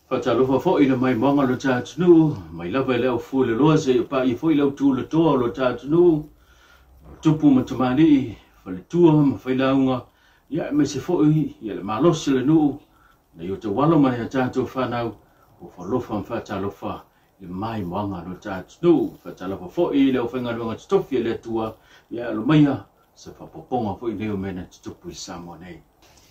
Fatalofa fo ina mai monga lo tatunu, mai lava leo fu le loa se pa I fo leo tu le toa lo tatunu, tupu matamani, fale tua ma whailaunga, ia me se fo ia le malosi le nuu, na yo te walo mai a tatou whanau, o falofa fatalofa, le mai monga lo tatunu, fatalofa fo leo whengaruanga tutofi le tua, ia lo maia, se whapoponga fo leo mena tutupu I Samoa nei.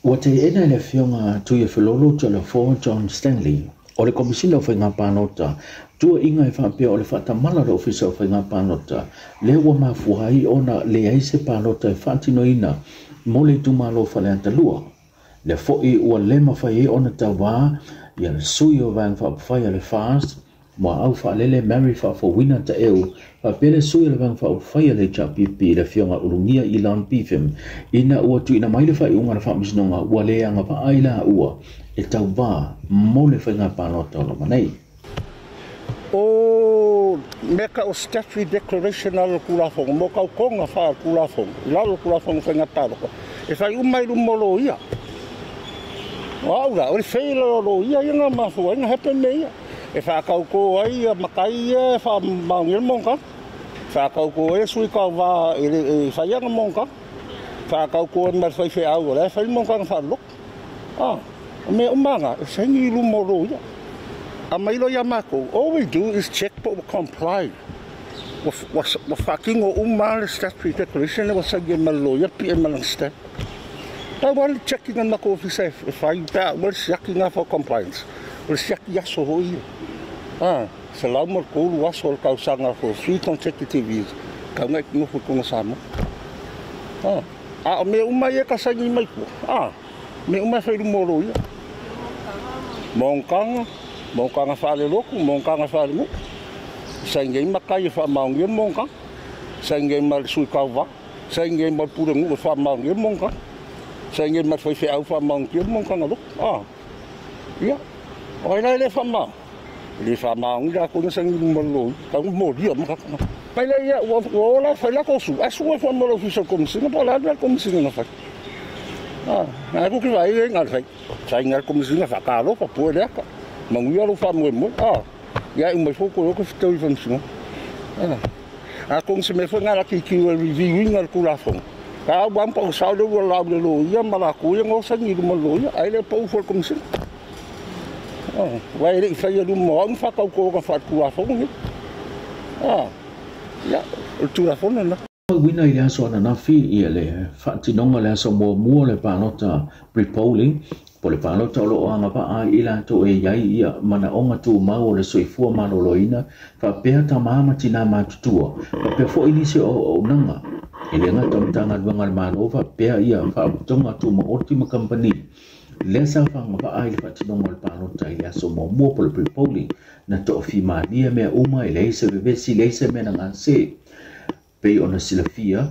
Wa te ena le fionga tuia whelolo to le Fort John Stanley, o le komisina o whainga pānota, tua inga whapea o le whatamala le ofisa o whainga pānota, le ua mafuhai ona le aise pānota e whatinoina, mo le tumalo whale antalua. Le foi ua le mawhai ona tawa, ia le sui o vang whapawhai le fast, mua au whalele Mary whawhawina ta eu, whapele sui le vang whapawhai le chapipi le fionga urungia I lan pifem, ina ua tu ina maile whai unga na whamisinonga, ua le anga pa aila ua, e tau wā, mo le whainga pānota o la manei. O meka o statutory declaration ala kulafong, mo kau konga wha kulafong, lalo kulafong whainga pānota, e whai umairu molo ia. Waura, ori whaila lo ia, inga mafua, inga hepe me ia. E whakau ko ai makai e whamaungir monka. Whakau ko e sui kau wā e whaianga monka. Whakau ko e marwhai whi au re, whai monka nga whalok. Me umanga, e whaingi lumoro ia. A mailo ia mako, all we do is check but we comply. Wa whakingo umale statutory declaration, wa sagi malo ia pi e malang step. I want checking on mako officer, if I bet, we're checking for compliance. We're checking yaso ho ia. Se lau mar kōru aso al kau sanga for 3 consecutive years. Kau ngai kingofu konga sama. Me umai e ka sangi mai kua. Me umai whairu moro ia. Mongkanga whale roku, mongkanga whale mu. Saingei makai e whamaungi e mongkanga. Saingei mar sui kau wā. Saingei mar purangu e whamaungi e mongkanga. Saingei mar whaiwhi au whamaungi e mongkanga roku. Ia. Oi lai le whamau. Le whamaungi la kona sangi lumalo. Kau mori ama kakana. Pai la ia, wala whaila kosu. Asu e whamalo official komisina, pa la komisina na whai. Nā kuki wai e ngar whai. Sai ngar komisina whakalo, pa pua leaka. Manguia lo whamue mo. Ia umai whoko oko whitau I whamsinga. Kong se me whangara ki kiwa reviewing ngar kulafong. Ka wampa o saude ua laule lo ia, malako ia ngō sangi lumalo ia. Aile pa ufo komisina. Wai re whai aru mo ang whakau ko ka whatu a whongi. Ia, tura whona na. Wina I aso ana nafi ia le whatinonga le aso mua le pānota pre-polling, po le pānota o lo anga pa a ila to e iai ia mana onga tu mau le soifua maloloina, whapea ta maama tina mātutua, whapea fo inisi o nanga. Ele ngata mtanga duanga le mano, whapea ia whaputonga tu maoti makampani. Lesa whanga pa ai le whatinonga le pānota I le aso mua po le pre-polling, na to fi malia mea uma I leise vevesi leise mea nang anse. Pei ona silafia,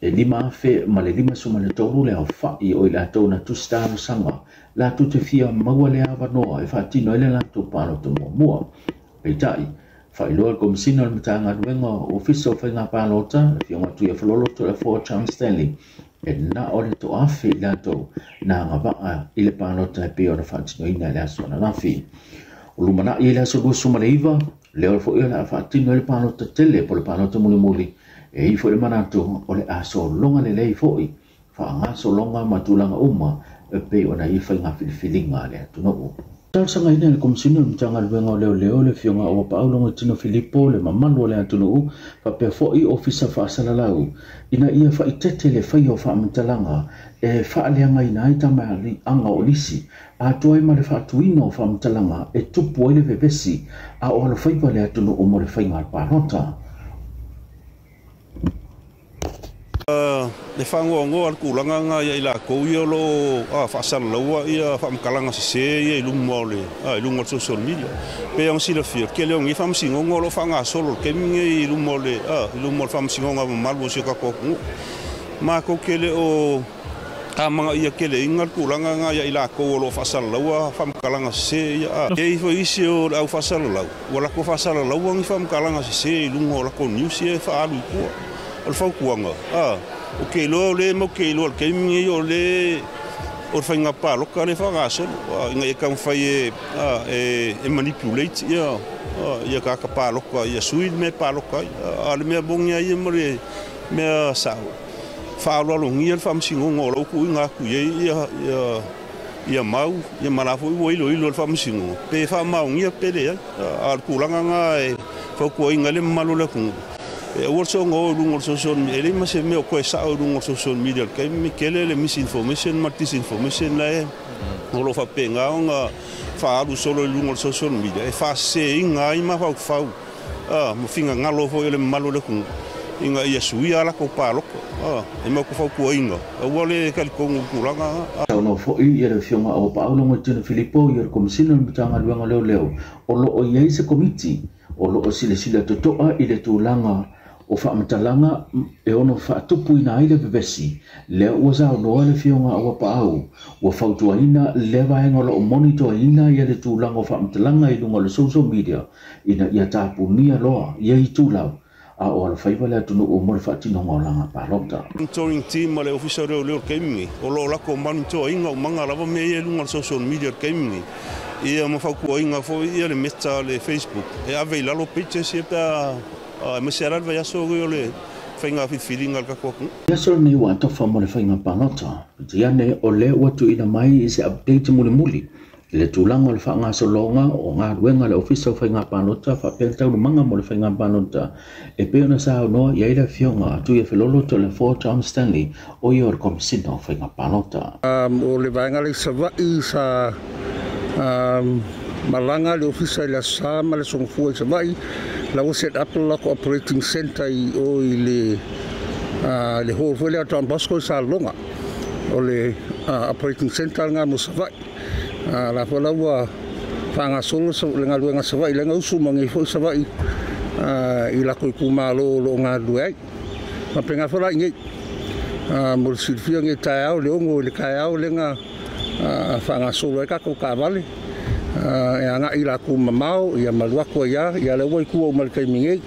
e lima afe ma le lima suma le tolu le au whai o I la tau na tu staro sanga, la tu te fia maua le awa noa e whatino ele la tu pānota mua. Pei tai, whai loa le komisina le matanga ruenga ofisa o whainga pānota, e fionga tu ia whalolo to le Fort John Stanley, e na o le to afe I la tau, na ngawaa I le pānota e pei ona whatino ina le aso na nafi. O lumana I le aso lua suma le iwa, leo fo ia la whaatino le pānota tele po le pānota muli e I fo le manato o le aso longa le lei fo I whaangaso longa matulanga uma e pe ona I whainga whiliwhilinga le atunou. Tau sanga ina le komisina le mtanga ruenga o leo le fionga o paulonga tino Filipo le mamanu le atunou whapea fo I ofisa whaasalalau ina ia whaitete le whai o whaamitalanga e whaaleanga ina ai tamari anga o lisi a toai ma le whaatuino o whaamitalanga e tupu ai le vevesi a o ala whaiva le atunou o mo le whainga al pānota. Le whangoango al kulanga nga ia I la kou ia lo whaasala laua ia whaamkalanga se ia I lumo le I lumo le social media. Pe ang sila fia ke leong I whaamsingongo lo whangasolo keminge I lumo le whaamsingonga mamalwo siya kakokungu. Mako kele o mga ia kele ingal kulanga nga ia I la kou lo whaasala laua whaamkalanga se ia. E fo isi o au whaasala lau. Wala ko whaasala laua ngi whaamkalanga se lumo la ko news ia whaalu kua. Al fau kuanga. O ke lo le mo ke lo ke mi o le o whainga pāloka le whangasolo. Inga e kang whai e manipulate ia kaka pāloka, ia sui me pāloka. Ale mea bongia ia mare mea sao. Whaalolongia le whamsingo ngolo ku inga ku ia mau, ia malafo i wailo ilo le whamsingo. Pe whamaungia pere al kulanga ngā e whakua inga le malo le kungu. E also ngo lungo social media, ele mas me o koe sa lungo social media, kai me kele le misinformation, disinformation la e. Ngolo fa penga nga fa alu solo lungo social media. E fa se inga I ma fa mo finga ngalo fo ele malo le kungu. Inga ia sui ala ko pa loko. E ma ko fa ko inga. Wale kal ko ngulanga. No fo I ia le fionga o Paulo mo tino Filippo ia komisina mtanga luanga leo. O lo o ia se komiti. O lo o sile totoa I le tūlanga o whamatalanga e ono whaatupu ina aile vevesi. Lea ua zao noa le fionga awa paau. Ua whautua ina lewa hengola o monitor ina ia le tūlanga o whamatalanga I lunga le social media. Ina ia tāpu nia loa, ia I tūlau. A o ala whaiva lea tunu o mole whaatino ngolanga pālota. Monitoring team le officer leo keimingi. O lo lako monitor inga o manga lava me ia lunga le social media keimingi. Ia mawhakua inga fo ia le meta le Facebook. E ave lalo pictures ia pia Maseral vai aso le whainga whiwhiringa al kakoku. Ia sora nei ua atofa mo le whainga pānota. Tia ne o le watu ina mai I se update muli muli. Le tūlanga le whaanga solonga o ngā ruenga le ofisa o whainga pānota whapea taunu manga mo le whainga pānota. E peona sa au noa ia ira fionga atu ia whelolo to le 4 Tom Stanley o ia or komisina o whainga pānota. O le vaenga le savai sa malanga le ofisa I la sama le songfua I savai. La was set up la operating center I o le hall foi le Tom Bosco sa longa o le operating center nga mo savai la fola wa fanga solo so le nga luenga savai le nga usu mangi foi savai I la ko kumalo lo nga luai ma penga fola ngi mo silfia ngi taao le ngo le kaao le nga fanga solo ka ko ka vale e anga I la ku mamau ia malua ko ia le wai ku o mal kai mingi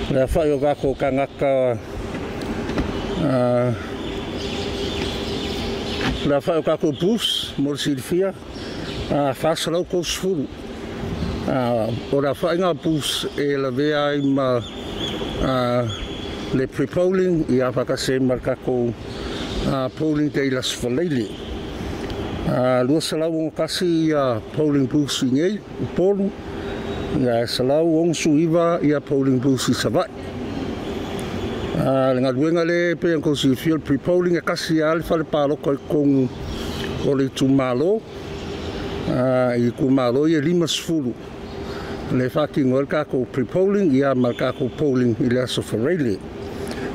le fa yo ga ko kangaka le fa yo ga ko bus mo silfia fa sala ko sfuru o la fa nga bus e la vea I ma le pre-polling ia fa ka se marka ko polling de las falele lua salau kasi polling booths I polu ia salau ong suiva ia polling booths I savai le ngaluenga le pe ang kosi field pre-polling kasi al fa le palo ko kong o le tumalo I kumalo ia 5 le faki ngol ka ko pre-polling ia marka ko polling I le aso farele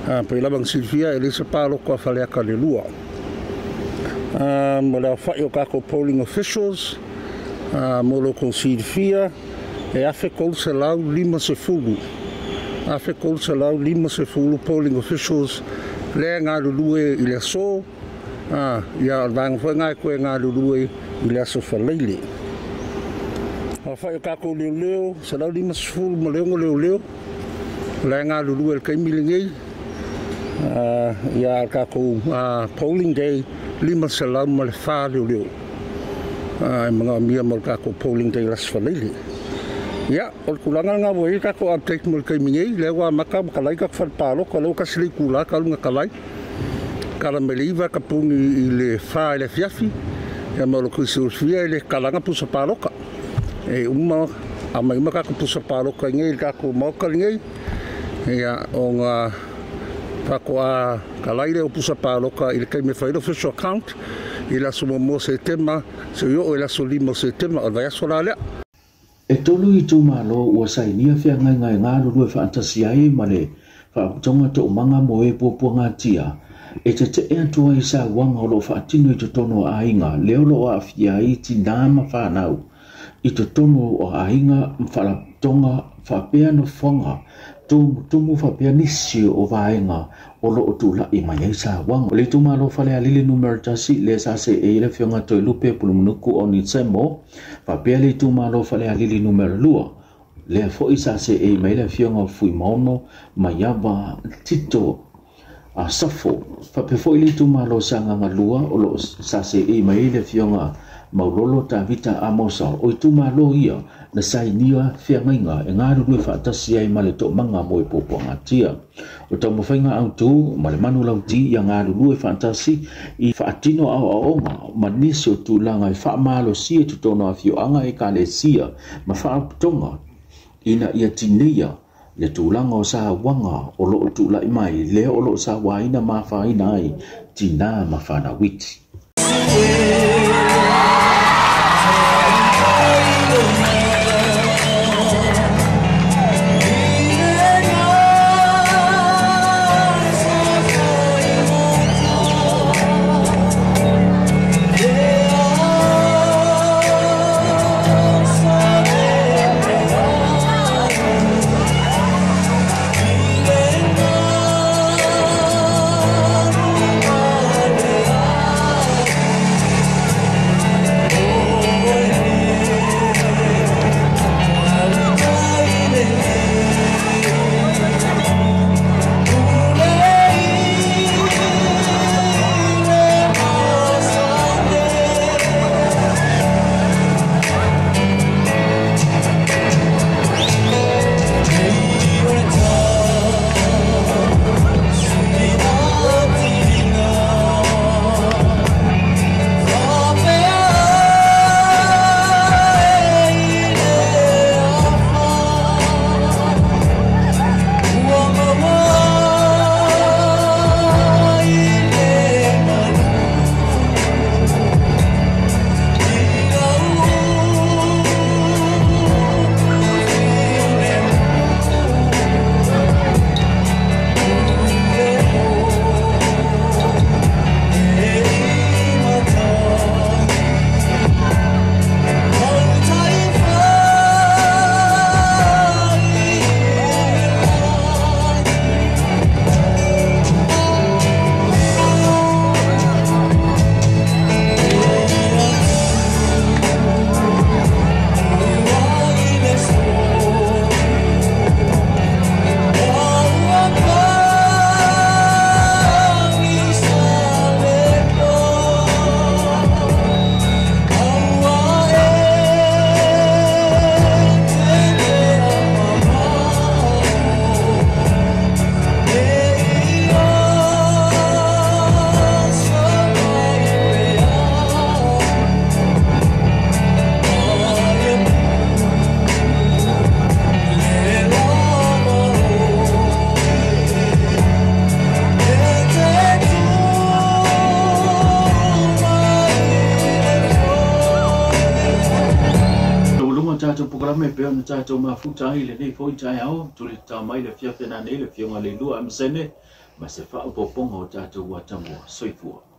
pe labang silfia ele se palo ko fa le ka le lua mo la fa yo ka ko polling officials mo lo consilfia e afe ko se lau 5 afe ko se lau 5 polling officials le nga lue I le so ya vang fa nga ko nga lue I le so fa lele fa yo ka ko leo se lau 5 mo leo le nga lue ka milingi ya ka ko polling day 5 salam mo le fa leo mga mia mo ka ko polling day las falele ya o kulanga nga mo ka ko update mo kay mingi lewa maka kalai ka fa palo ko lo ka sli kula ka nga kalai kala meliva ka pungi I le fa le fiafi ya mo ko sulfia le kalanga pu sa palo ka e uma ama ka pu sa palo ka ngi ka ko mo ka ngi ya o nga Pakua kalai le opusa paloka I le kai me whaida official account I la sumo mo se tema se yo o la soli mo se tema o vai asola lea. E tolu I tūmalo ua sainia whia ngai ngā rurue whaantasi ai ma le whaaputonga to manga mo e pua ngā tia. E te atua I sa wanga o lo whaatino I to tono a inga leo lo a whia I ti nāma whanau. I to tono o a inga mwhalaputonga whapea no whanga tumu whapea nisi o vaenga o lo o tūla I mai ai sa wanga. O le tūmalo whale a lili numero tasi le sa se e le whionga toi lupe pulumunuku o ni tsemo. Whapea le tūmalo whale a lili numero lua. Le fo I sa se e mai le whionga fui maono mai ava tito a safo fa pe foi le tu malo sanga ngalua o lo sa se e mai le fionga maulolo ta vita amosa o tu malo ia na sai nia fianga e ngaru le fa tasi ai male to manga mo e popo ngatia o to mo fainga au tu male manu lau ti ia ngaru le fa tasi i fa atino au manisi o tu langa i fa malo si tu tono afio anga e kale sia ma fa tonga ina ia tinia le tūlanga o sa wanga o lo tu lai mai le o lo sa waina ma faina ai tina ma fana witi programa pe on tato mafuta ile nei foi tai au tuli ta mai le fia fena nei le fionga le lua msene ma se fa o poponga o tato wa tambo soifua